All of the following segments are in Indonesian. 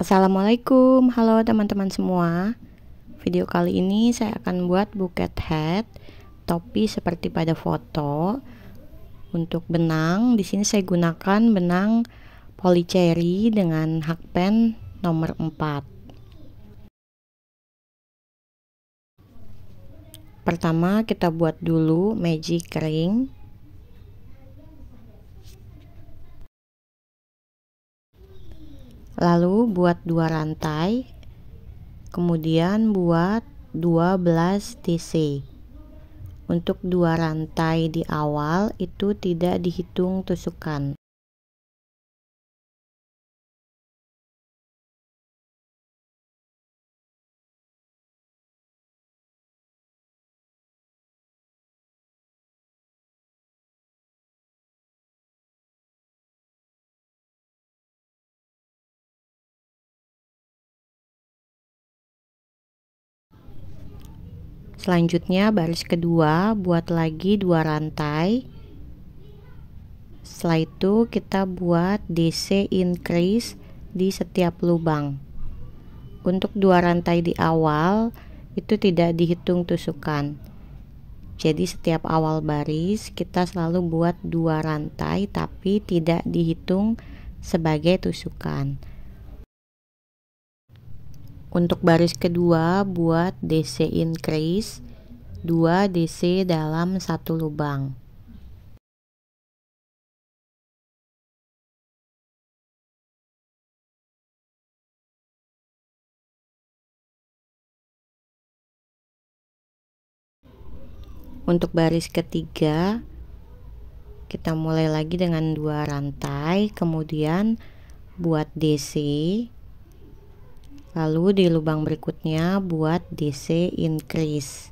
Assalamualaikum, halo teman-teman semua. Video kali ini saya akan buat buket hat, topi seperti pada foto. Untuk benang, di sini saya gunakan benang polycherry dengan hakpen nomor 4. Pertama kita buat dulu magic ring. Lalu buat 2 rantai. Kemudian buat 12 TC. Untuk 2 rantai di awal itu tidak dihitung tusukan. Selanjutnya baris kedua buat lagi 2 rantai. Setelah itu kita buat DC increase di setiap lubang. Untuk 2 rantai di awal itu tidak dihitung tusukan. Jadi setiap awal baris kita selalu buat 2 rantai tapi tidak dihitung sebagai tusukan. Untuk baris kedua buat DC increase 2 DC dalam satu lubang. Untuk baris ketiga kita mulai lagi dengan 2 rantai, kemudian buat DC, lalu di lubang berikutnya buat DC increase.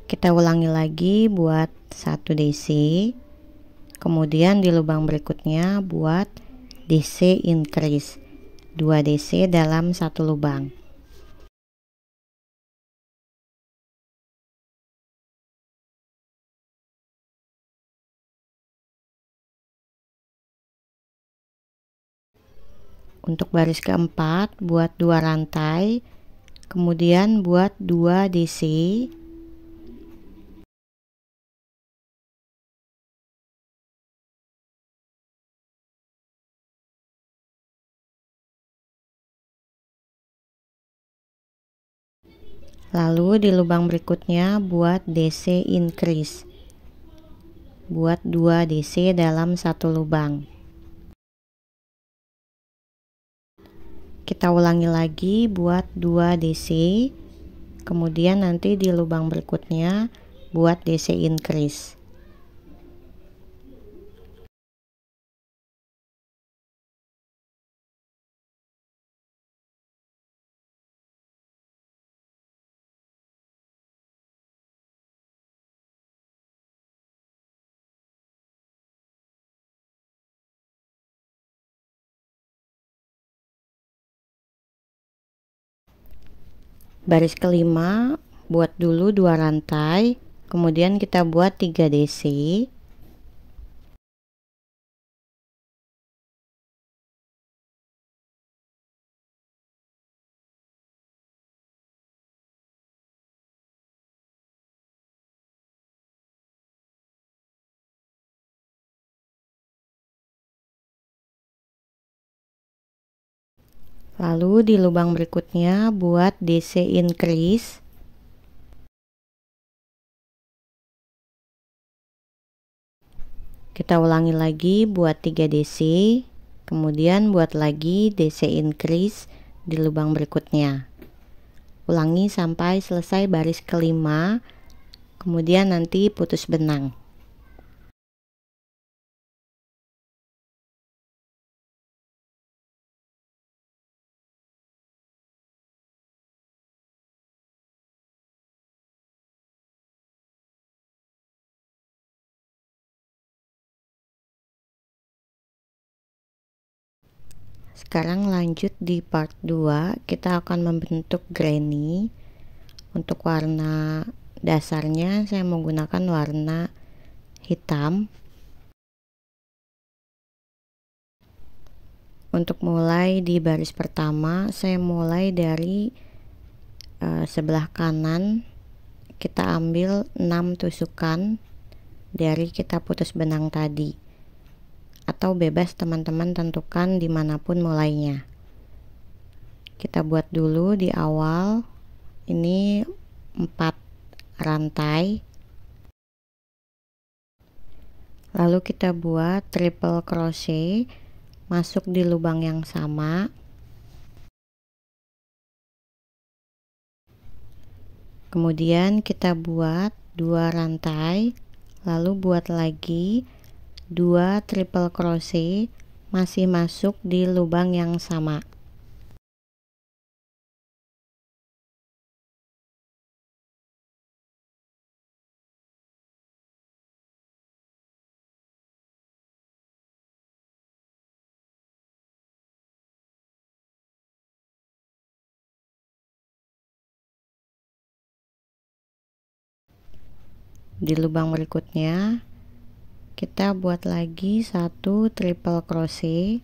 Kita ulangi lagi buat 1 DC, kemudian di lubang berikutnya buat DC increase 2 DC dalam satu lubang. Untuk baris keempat buat 2 rantai, kemudian buat 2 DC, lalu di lubang berikutnya buat DC increase, buat 2 DC dalam satu lubang. Kita ulangi lagi buat 2 DC, kemudian nanti di lubang berikutnya buat DC increase. Baris kelima buat dulu 2 rantai, kemudian kita buat 3 DC, lalu di lubang berikutnya buat DC increase, kita ulangi lagi buat 3 DC, kemudian buat lagi DC increase di lubang berikutnya. Ulangi sampai selesai baris kelima, kemudian nanti putus benang. Sekarang lanjut di part 2, kita akan membentuk granny. Untuk warna dasarnya saya menggunakan warna hitam. Untuk mulai di baris pertama, saya mulai dari sebelah kanan. Kita ambil 6 tusukan dari kita putus benang tadi, atau bebas teman-teman tentukan dimanapun mulainya. Kita buat dulu di awal ini 4 rantai, lalu kita buat triple crochet masuk di lubang yang sama. Kemudian kita buat 2 rantai, lalu buat lagi 2 triple crochet masih masuk di lubang yang sama. Di lubang berikutnya kita buat lagi 1 triple crochet,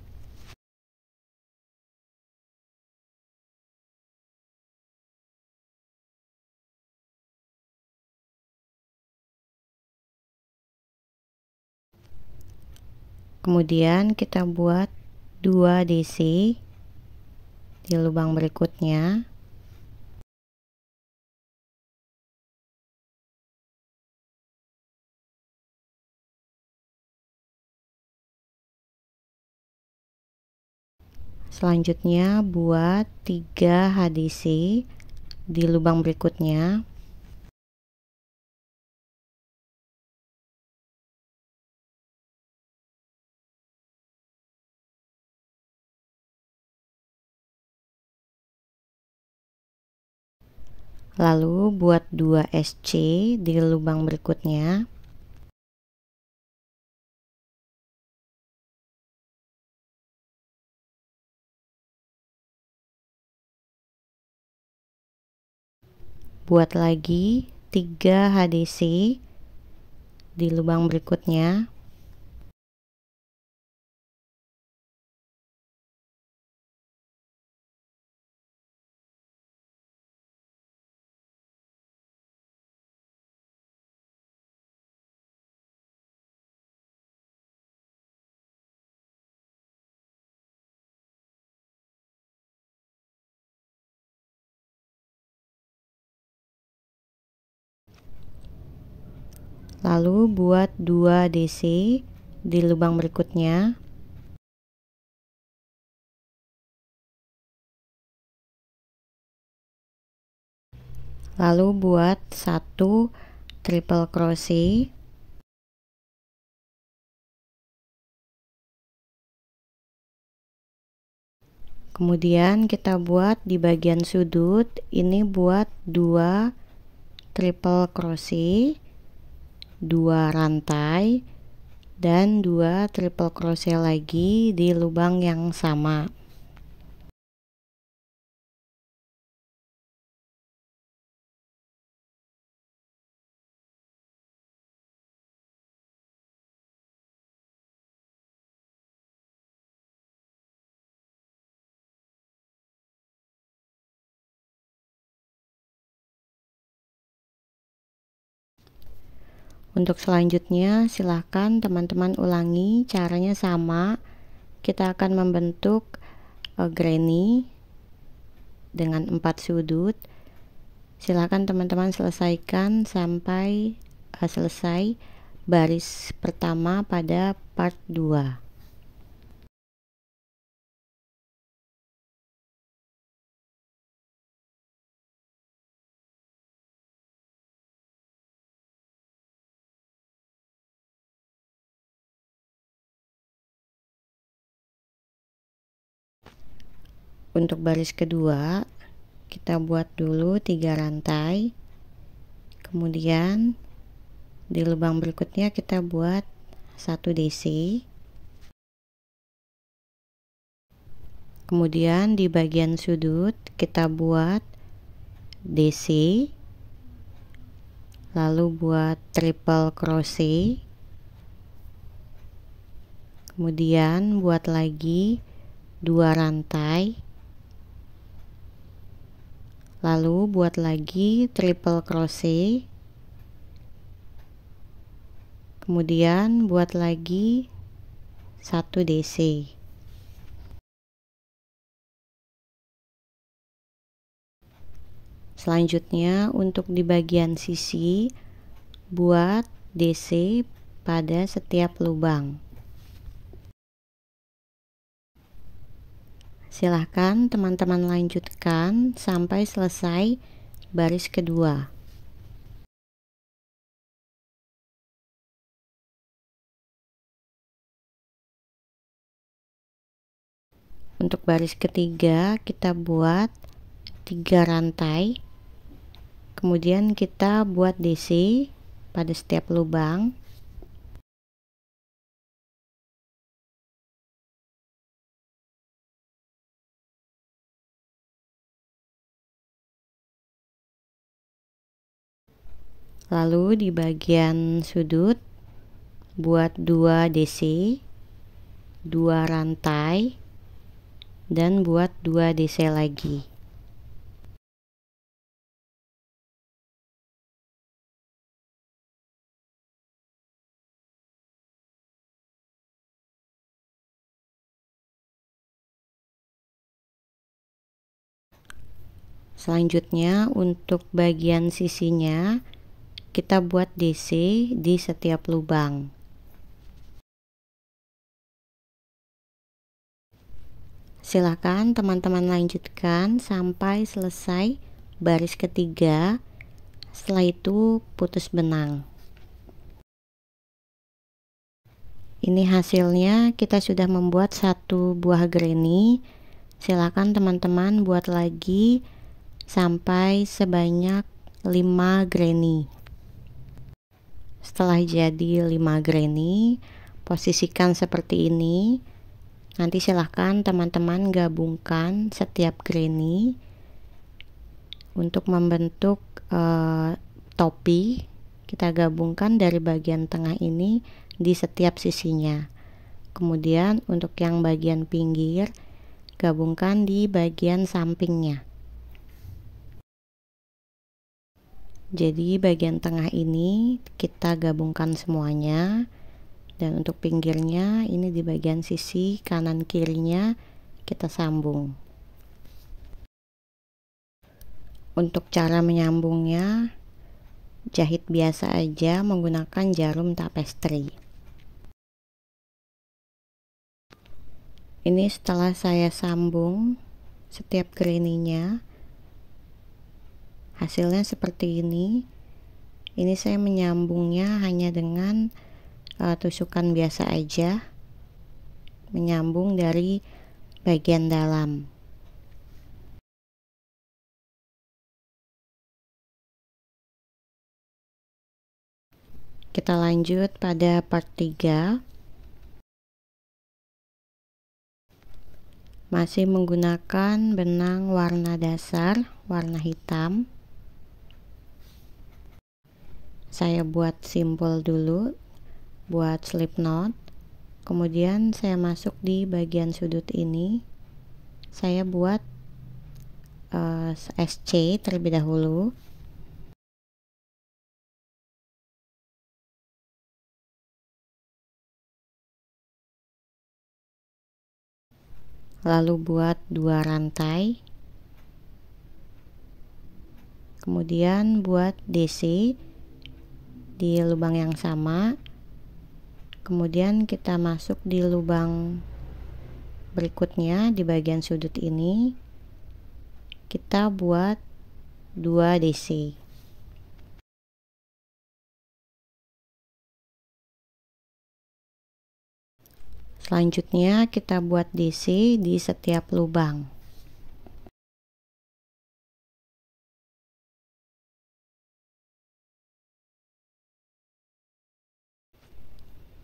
kemudian kita buat 2 DC di lubang berikutnya. Selanjutnya buat 3 HDC di lubang berikutnya. Lalu buat 2 SC di lubang berikutnya. Buat lagi 3 HDC di lubang berikutnya. Lalu buat 2 DC di lubang berikutnya. Lalu buat 1 triple crochet. Kemudian kita buat di bagian sudut ini, buat 2 triple crochet, 2 rantai, dan 2 triple crochet lagi di lubang yang sama. Untuk selanjutnya silahkan teman-teman ulangi, caranya sama. Kita akan membentuk granny dengan 4 sudut. Silahkan teman-teman selesaikan sampai selesai baris pertama pada part 2. Untuk baris kedua kita buat dulu 3 rantai, kemudian di lubang berikutnya kita buat 1 DC, kemudian di bagian sudut kita buat DC, lalu buat triple crochet, Kemudian buat lagi 2 rantai, lalu buat lagi triple crochet, kemudian buat lagi 1 DC. Selanjutnya untuk di bagian sisi buat DC pada setiap lubang. Silahkan teman-teman lanjutkan sampai selesai baris kedua. Untuk baris ketiga kita buat 3 rantai, kemudian kita buat DC pada setiap lubang. Lalu di bagian sudut buat 2 DC, 2 rantai, dan buat 2 DC lagi. Selanjutnya untuk bagian sisinya kita buat DC di setiap lubang. Silakan teman-teman lanjutkan sampai selesai baris ketiga. Setelah itu putus benang. Ini hasilnya, kita sudah membuat 1 buah granny. Silakan teman-teman buat lagi sampai sebanyak 5 granny. Setelah jadi 5 granny, posisikan seperti ini. Nanti silahkan teman-teman gabungkan setiap granny untuk membentuk topi. Kita gabungkan dari bagian tengah ini di setiap sisinya. Kemudian untuk yang bagian pinggir gabungkan di bagian sampingnya. Jadi bagian tengah ini kita gabungkan semuanya, dan untuk pinggirnya ini di bagian sisi kanan kirinya kita sambung. Untuk cara menyambungnya jahit biasa aja menggunakan jarum tapestry. Ini setelah saya sambung setiap granny-nya, hasilnya seperti ini. Ini saya menyambungnya hanya dengan tusukan biasa aja, menyambung dari bagian dalam. Kita lanjut pada part 3. Masih menggunakan benang warna dasar warna hitam. Saya buat simpul dulu, buat slip knot, kemudian saya masuk di bagian sudut ini. Saya buat SC terlebih dahulu. Lalu buat 2 rantai, kemudian buat DC di lubang yang sama, kemudian kita masuk di lubang berikutnya di bagian sudut ini, kita buat 2 DC. Selanjutnya kita buat DC di setiap lubang.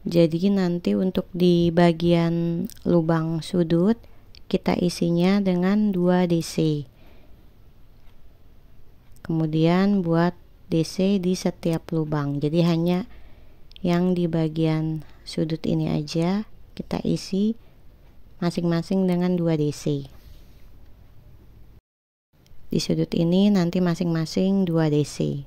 Jadi nanti untuk di bagian lubang sudut kita isinya dengan 2 DC. Kemudian buat DC di setiap lubang. Jadi hanya yang di bagian sudut ini aja kita isi masing-masing dengan 2 DC. Di sudut ini nanti masing-masing 2 DC.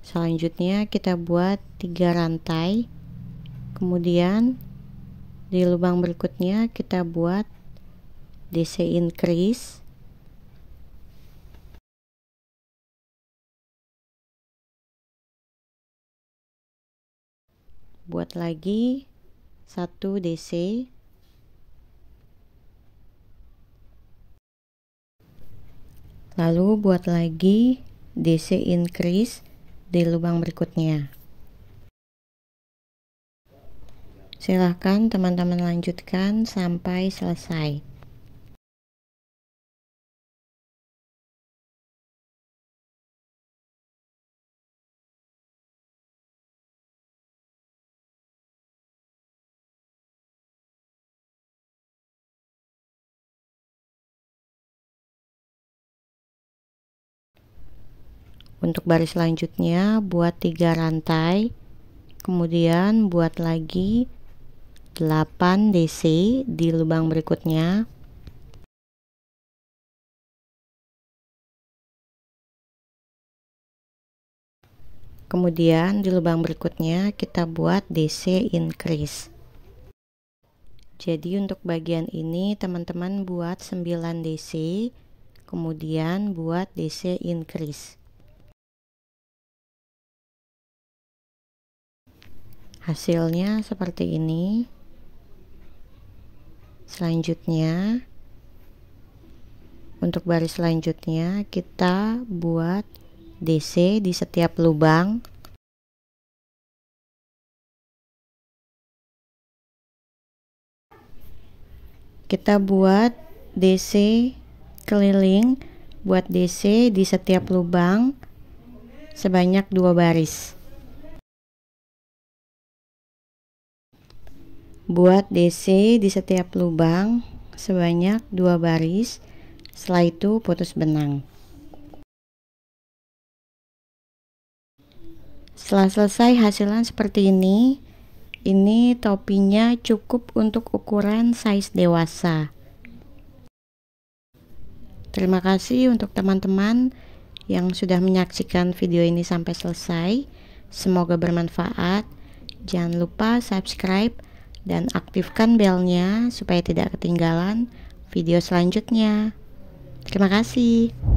Selanjutnya kita buat 3 rantai. Kemudian di lubang berikutnya kita buat DC increase. Buat lagi 1 DC. Lalu buat lagi DC increase di lubang berikutnya. Silahkan teman-teman lanjutkan sampai selesai. Untuk baris selanjutnya buat 3 rantai, kemudian buat lagi 8 DC di lubang berikutnya. Kemudian di lubang berikutnya kita buat DC increase. Jadi untuk bagian ini teman-teman buat 9 DC, kemudian buat DC increase. Hasilnya seperti ini. Selanjutnya untuk baris selanjutnya kita buat DC di setiap lubang. Kita buat DC keliling, buat DC di setiap lubang sebanyak 2 baris. Buat DC di setiap lubang sebanyak 2 baris. Setelah itu putus benang. Setelah selesai hasilnya seperti ini. Ini topinya cukup untuk ukuran size dewasa. Terima kasih untuk teman-teman yang sudah menyaksikan video ini sampai selesai. Semoga bermanfaat. Jangan lupa subscribe dan aktifkan belnya supaya tidak ketinggalan video selanjutnya. Terima kasih.